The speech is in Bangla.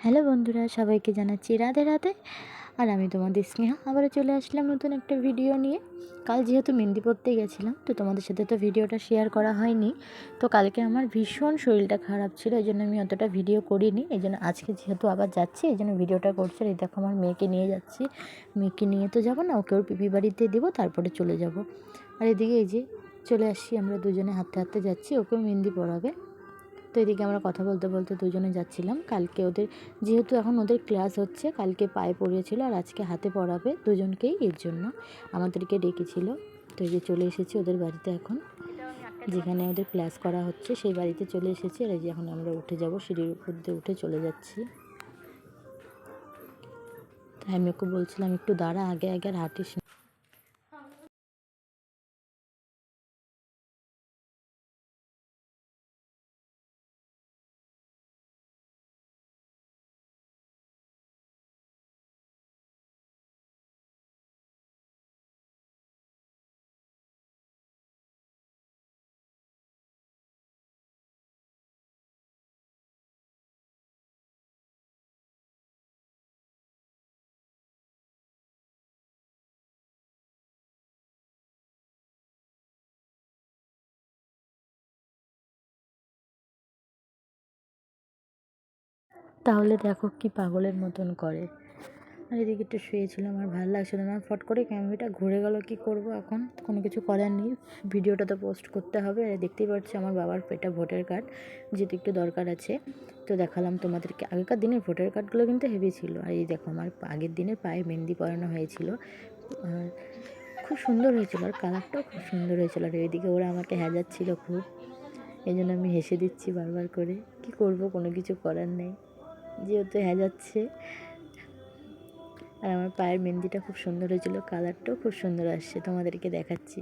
হ্যালো বন্ধুরা, সবাইকে জানাচ্ছি রাধে রাধে। আর আমি তোমাদের স্নেহা, আবারও চলে আসলাম নতুন একটা ভিডিও নিয়ে। কাল যেহেতু মেহেন্দি পড়তে গেছিলাম, তো তোমাদের সাথে তো ভিডিওটা শেয়ার করা হয়নি। তো কালকে আমার ভীষণ শরীরটা খারাপ ছিল, এই জন্য আমি অতটা ভিডিও করিনি। এই জন্য আজকে যেহেতু আবার যাচ্ছি, এই জন্য ভিডিওটা করছি। আর এই দেখো আমার মেয়েকে নিয়ে যাচ্ছি। মেয়েকে নিয়ে তো যাবো না, ওকে ওর পিপি বাড়িতে দেবো, তারপরে চলে যাব। আর এদিকে এই যে চলে আসছি, আমরা দুজনে হাঁটতে হাঁটতে যাচ্ছি, ওকেও মেহেন্দি পড়াবে। তো এদিকে আমরা কথা বলতে বলতে দুজনে যাচ্ছিলাম। কালকে ওদের যেহেতু এখন ওদের ক্লাস হচ্ছে, কালকে পায়ে পড়িয়েছিল আর আজকে হাতে পড়াবে দুজনকেই, এর জন্য আমাদেরকে ডেকেছিল। তো এই যে চলে এসেছি ওদের বাড়িতে এখন, যেখানে ওদের ক্লাস করা হচ্ছে সেই বাড়িতে চলে এসেছি। আর এই যে এখন আমরা উঠে যাব, সিঁড়ির উপর দিয়ে উঠে চলে যাচ্ছি। তাই আমি ওকে বলছিলাম একটু দাঁড়া, আগে আগে আর হাঁটিস না। তাহলে দেখো কি পাগলের মতন করে। আর এদিকে একটু শুয়েছিলাম, আমার ভালো লাগছিল না, ফট করে ক্যামেরাটা ঘুরে গেল। কি করব এখন, কোনো কিছু করার নেই, ভিডিওটা তো পোস্ট করতে হবে। আর দেখতেই পাচ্ছি আমার বাবার এটা ভোটার কার্ড, যেহেতু একটু দরকার আছে, তো দেখালাম তোমাদেরকে। আগেকার দিনের ভোটার কার্ডগুলো কিন্তু হেভি ছিল। আর এই দেখো আমার আগের দিনের পায়ে মেহেন্দি পরানো হয়েছিল, আর খুব সুন্দর হয়েছিল, আর কালারটাও খুব সুন্দর হয়েছিল। আর এইদিকে ওরা আমাকে হ্যাজাচ্ছিল খুব, এই জন্য আমি হেসে দিচ্ছি বারবার করে। কি করব, কোনো কিছু করার নেই, যেহেতু হ্যাজাচ্ছে। আর আমার পায়ের মেহেন্দিটা খুব সুন্দর হয়েছিল, কালারটাও খুব সুন্দর আসছে, তোমাদেরকে দেখাচ্ছি।